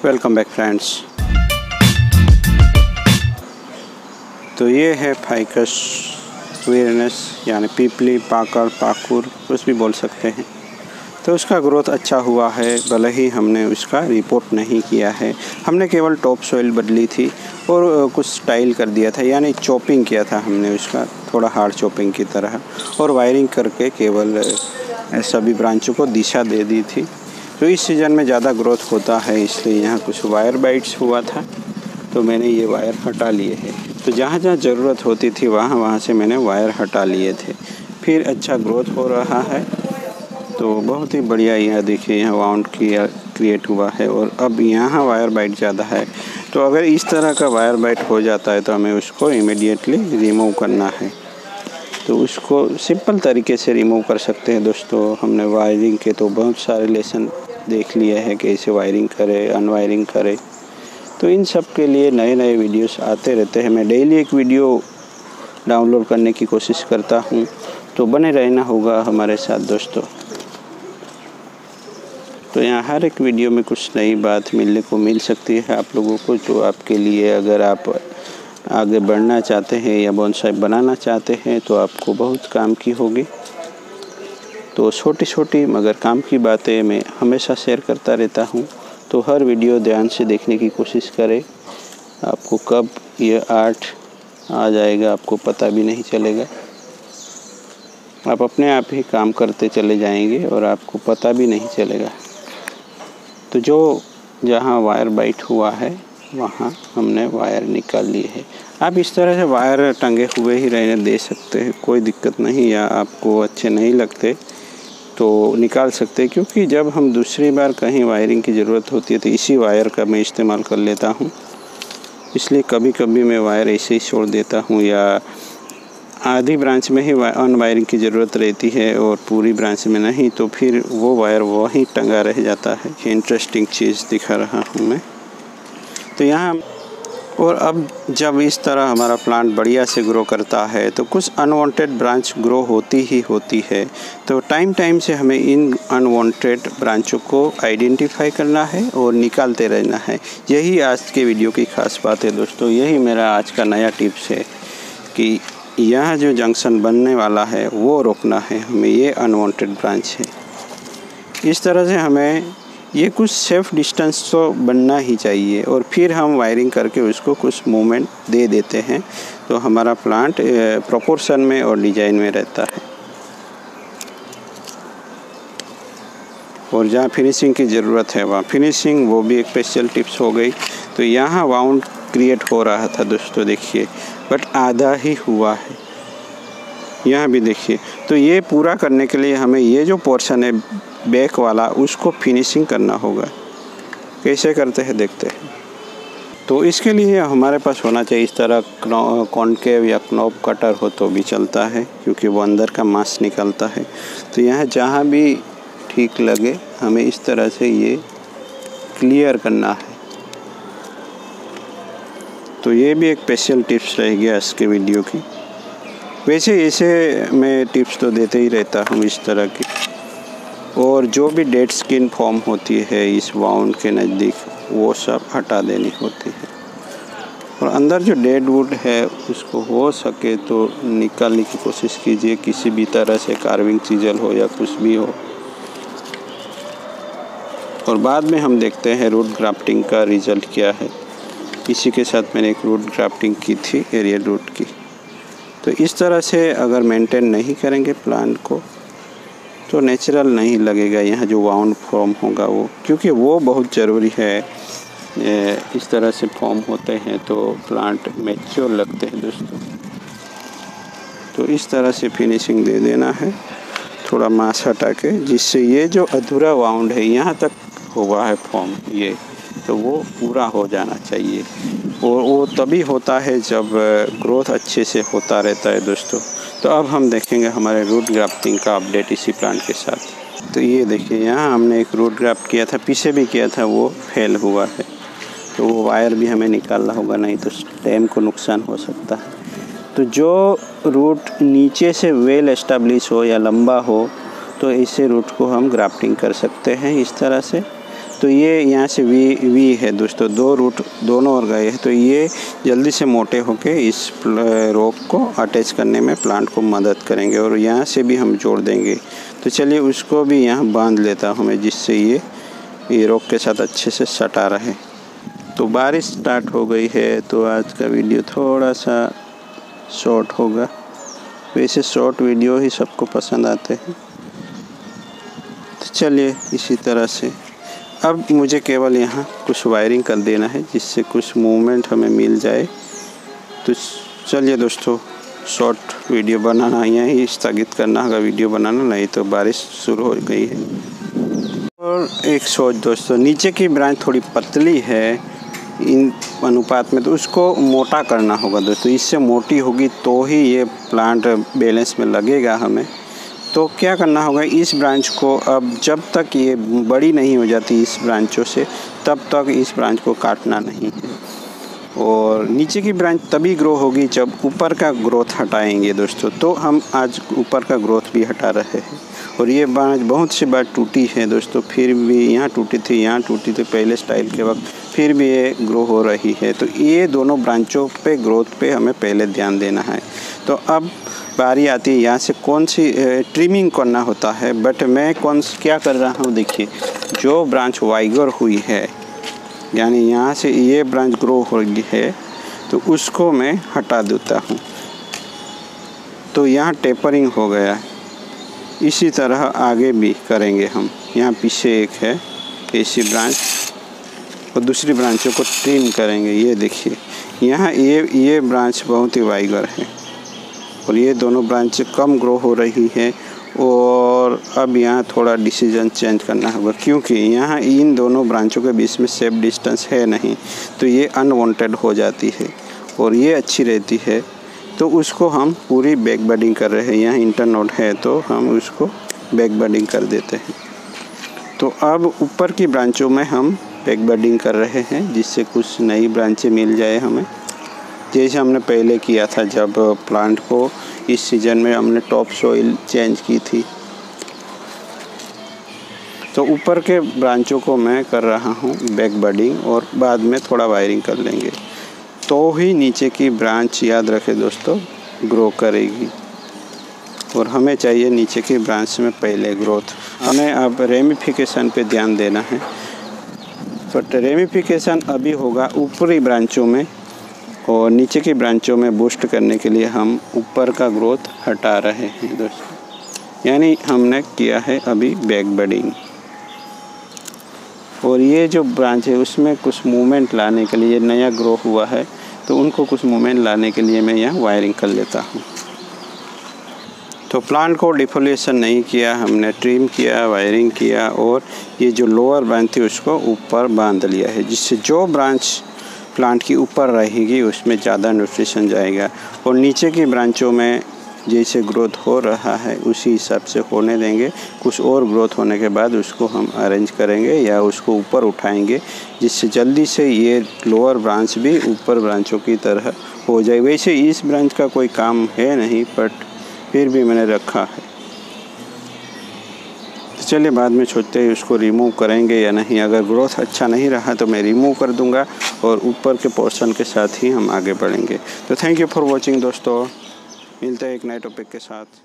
Welcome back friends. तो ये है फाइकस वीरनेस यानी पीपली, पाकड़, पाकुर कुछ भी बोल सकते हैं। तो उसका ग्रोथ अच्छा हुआ है, भले ही हमने उसका रिपोर्ट नहीं किया है। हमने केवल टॉप सॉइल बदली थी और कुछ स्टाइल कर दिया था, यानी चॉपिंग किया था हमने उसका, थोड़ा हार्ड चॉपिंग की तरह, और वायरिंग करके केवल सभी ब्रांचों को दिशा दे दी थी। तो इस सीज़न में ज़्यादा ग्रोथ होता है, इसलिए यहाँ कुछ वायर बाइट्स हुआ था, तो मैंने ये वायर हटा लिए हैं। तो जहाँ जहाँ ज़रूरत होती थी वहाँ से मैंने वायर हटा लिए थे। फिर अच्छा ग्रोथ हो रहा है, तो बहुत ही बढ़िया। यहाँ देखिए, यहाँ वाउंड क्रिएट हुआ है और अब यहाँ वायर बाइट ज़्यादा है। तो अगर इस तरह का वायर बाइट हो जाता है तो हमें उसको इमीडिएटली रिमूव करना है। तो उसको सिंपल तरीके से रिमूव कर सकते हैं दोस्तों। हमने वायरिंग के तो बहुत सारे लेसन देख लिए हैं, कैसे वायरिंग करें, अनवायरिंग करें। तो इन सब के लिए नए नए वीडियोस आते रहते हैं। मैं डेली एक वीडियो डाउनलोड करने की कोशिश करता हूँ, तो बने रहना होगा हमारे साथ दोस्तों। तो यहाँ हर एक वीडियो में कुछ नई बात मिलने को मिल सकती है आप लोगों को, जो आपके लिए, अगर आप आगे बढ़ना चाहते हैं या बोनसाई बनाना चाहते हैं तो आपको बहुत काम की होगी। तो छोटी छोटी मगर काम की बातें मैं हमेशा शेयर करता रहता हूँ, तो हर वीडियो ध्यान से देखने की कोशिश करें। आपको कब ये आर्ट आ जाएगा आपको पता भी नहीं चलेगा। आप अपने आप ही काम करते चले जाएंगे और आपको पता भी नहीं चलेगा। तो जहाँ वायर बाइट हुआ है वहाँ हमने वायर निकाल लिए है। आप इस तरह से वायर टंगे हुए ही रहने दे सकते हैं, कोई दिक्कत नहीं। या आपको अच्छे नहीं लगते तो निकाल सकते हैं, क्योंकि जब हम दूसरी बार कहीं वायरिंग की ज़रूरत होती है तो इसी वायर का मैं इस्तेमाल कर लेता हूँ। इसलिए कभी कभी मैं वायर ऐसे ही छोड़ देता हूँ, या आधी ब्रांच में ही अन वायरिंग की ज़रूरत रहती है और पूरी ब्रांच में नहीं, तो फिर वो वायर वहीं टंगा रह जाता है। ये इंटरेस्टिंग चीज़ दिखा रहा हूँ मैं। तो यहाँ और अब जब इस तरह हमारा प्लांट बढ़िया से ग्रो करता है तो कुछ अनवांटेड ब्रांच ग्रो होती ही होती है। तो टाइम टाइम से हमें इन अनवांटेड ब्रांचों को आइडेंटिफाई करना है और निकालते रहना है। यही आज के वीडियो की खास बात है दोस्तों। यही मेरा आज का नया टिप्स है कि यहाँ जो जंक्शन बनने वाला है वो रोकना है हमें, ये अनवांटेड ब्रांच है। इस तरह से हमें ये कुछ सेफ डिस्टेंस तो बनना ही चाहिए, और फिर हम वायरिंग करके उसको कुछ मूवमेंट दे देते हैं, तो हमारा प्लांट प्रोपोर्शन में और डिजाइन में रहता है। और जहाँ फिनिशिंग की ज़रूरत है वहाँ फिनिशिंग, वो भी एक स्पेशल टिप्स हो गई। तो यहाँ वाउंड क्रिएट हो रहा था दोस्तों, देखिए, बट आधा ही हुआ है। यहाँ भी देखिए। तो ये पूरा करने के लिए हमें ये जो पोर्शन है बैक वाला, उसको फिनिशिंग करना होगा। कैसे करते हैं देखते हैं। तो इसके लिए हमारे पास होना चाहिए इस तरह कॉनकेव या क्नॉप कटर हो तो भी चलता है, क्योंकि वो अंदर का मांस निकालता है। तो यहाँ जहाँ भी ठीक लगे हमें इस तरह से ये क्लियर करना है। तो ये भी एक स्पेशल टिप्स रह गया इसके वीडियो की। वैसे ऐसे मैं टिप्स तो देते ही रहता हूँ इस तरह की। और जो भी डेड स्किन फॉर्म होती है इस वाउंड के नज़दीक, वो सब हटा देनी होती है। और अंदर जो डेड वुड है उसको हो सके तो निकालने की कोशिश कीजिए, किसी भी तरह से, कार्विंग चीज़ल हो या कुछ भी हो। और बाद में हम देखते हैं रूट ग्राफ्टिंग का रिज़ल्ट क्या है। इसी के साथ मैंने एक रूट ग्राफ्टिंग की थी, एरियल रूट की। तो इस तरह से अगर मेंटेन नहीं करेंगे प्लांट को तो नेचुरल नहीं लगेगा यहाँ जो वाउंड फॉर्म होगा वो, क्योंकि वो बहुत ज़रूरी है। इस तरह से फॉर्म होते हैं तो प्लांट मैच्योर लगते हैं दोस्तों। तो इस तरह से फिनिशिंग दे देना है, थोड़ा मांस हटा के, जिससे ये जो अधूरा वाउंड है यहाँ तक हुआ है फॉर्म, ये तो वो पूरा हो जाना चाहिए। और वो तभी होता है जब ग्रोथ अच्छे से होता रहता है दोस्तों। तो अब हम देखेंगे हमारे रूट ग्राफ्टिंग का अपडेट इसी प्लांट के साथ। तो ये देखिए, यहाँ हमने एक रूट ग्राफ्ट किया था, पीछे भी किया था, वो फेल हुआ है। तो वो वायर भी हमें निकालना होगा, नहीं तो स्टेम को नुकसान हो सकता है। तो जो रूट नीचे से वेल एस्टेब्लिश हो या लंबा हो, तो ऐसे रूट को हम ग्राफ्टिंग कर सकते हैं इस तरह से। तो ये यहाँ से वी है दोस्तों, 2 रूट दोनों ओर गए हैं, तो ये जल्दी से मोटे होके इस रोक को अटैच करने में प्लांट को मदद करेंगे। और यहाँ से भी हम जोड़ देंगे। तो चलिए उसको भी यहाँ बांध लेता हूँ मैं, जिससे ये रोक के साथ अच्छे से सटा रहे। तो बारिश स्टार्ट हो गई है, तो आज का वीडियो थोड़ा सा शॉर्ट होगा। वैसे शॉर्ट वीडियो ही सबको पसंद आते हैं। तो चलिए इसी तरह से अब मुझे केवल यहाँ कुछ वायरिंग कर देना है, जिससे कुछ मूवमेंट हमें मिल जाए। तो चलिए दोस्तों, शॉर्ट वीडियो बनाना यहीं स्थगित करना होगा, वीडियो बनाना, नहीं तो बारिश शुरू हो गई है। और एक सोच दोस्तों, नीचे की ब्रांच थोड़ी पतली है इन अनुपात में, तो उसको मोटा करना होगा दोस्तों। इससे मोटी होगी तो ही ये प्लांट बैलेंस में लगेगा हमें। तो क्या करना होगा, इस ब्रांच को अब जब तक ये बड़ी नहीं हो जाती इस ब्रांचों से, तब तक इस ब्रांच को काटना नहीं है। और नीचे की ब्रांच तभी ग्रो होगी जब ऊपर का ग्रोथ हटाएंगे दोस्तों। तो हम आज ऊपर का ग्रोथ भी हटा रहे हैं। और ये ब्रांच बहुत सी बार टूटी है दोस्तों, फिर भी यहाँ टूटी थी, यहाँ टूटी थी पहले स्टाइल के वक्त, फिर भी ये ग्रो हो रही है। तो ये दोनों ब्रांचों पे ग्रोथ पे हमें पहले ध्यान देना है। तो अब बारी आती है यहाँ से कौन सी ट्रिमिंग करना होता है। बट मैं क्या कर रहा हूँ, देखिए, जो ब्रांच वाइगर हुई है, यानी यहाँ से ये ब्रांच ग्रो हो गई है, तो उसको मैं हटा देता हूँ। तो यहाँ टेपरिंग हो गया है। इसी तरह आगे भी करेंगे हम। यहाँ पीछे एक है ऐसी ब्रांच, और दूसरी ब्रांचों को ट्रिम करेंगे। ये देखिए, यहाँ ये ब्रांच बहुत ही वाइगर है, और ये दोनों ब्रांच कम ग्रो हो रही है। और अब यहाँ थोड़ा डिसीजन चेंज करना होगा, क्योंकि यहाँ इन दोनों ब्रांचों के बीच में सेफ डिस्टेंस है नहीं, तो ये अनवांटेड हो जाती है और ये अच्छी रहती है। तो उसको हम पूरी बैक बडिंग कर रहे हैं। यहाँ इंटरनोड है, तो हम उसको बैक बडिंग कर देते हैं। तो अब ऊपर की ब्रांचों में हम बैक बडिंग कर रहे हैं, जिससे कुछ नई ब्रांचें मिल जाए हमें, जैसे हमने पहले किया था जब प्लांट को इस सीज़न में हमने टॉप सॉइल चेंज की थी। तो ऊपर के ब्रांचों को मैं कर रहा हूँ बैक बडिंग, और बाद में थोड़ा वायरिंग कर लेंगे, तो ही नीचे की ब्रांच, याद रखें दोस्तों, ग्रो करेगी। और हमें चाहिए नीचे की ब्रांच में पहले ग्रोथ। हमें अब रेमिफिकेशन पे ध्यान देना है। बट रेमिफिकेशन अभी होगा ऊपरी ब्रांचों में, और नीचे की ब्रांचों में बूस्ट करने के लिए हम ऊपर का ग्रोथ हटा रहे हैं दोस्तों। यानी हमने किया है अभी बैक बडिंग। और ये जो ब्रांच है उसमें कुछ मूवमेंट लाने के लिए, नया ग्रो हुआ है, तो उनको कुछ मूवमेंट लाने के लिए मैं यहाँ वायरिंग कर लेता हूँ। तो प्लांट को डिफोलिएशन नहीं किया हमने, ट्रिम किया, वायरिंग किया, और ये जो लोअर ब्रांच थी उसको ऊपर बांध लिया है, जिससे जो ब्रांच प्लांट की ऊपर रहेगी उसमें ज़्यादा न्यूट्रिशन जाएगा। और नीचे की ब्रांचों में जैसे ग्रोथ हो रहा है उसी हिसाब से होने देंगे। कुछ और ग्रोथ होने के बाद उसको हम अरेंज करेंगे या उसको ऊपर उठाएंगे, जिससे जल्दी से ये लोअर ब्रांच भी ऊपर ब्रांचों की तरह हो जाए। वैसे इस ब्रांच का कोई काम है नहीं, बट फिर भी मैंने रखा है। तो चलिए बाद में सोचते हैं उसको रिमूव करेंगे या नहीं। अगर ग्रोथ अच्छा नहीं रहा तो मैं रिमूव कर दूंगा, और ऊपर के पोर्शन के साथ ही हम आगे बढ़ेंगे। तो थैंक यू फॉर वॉचिंग दोस्तों, मिलते हैं एक नए टॉपिक के साथ।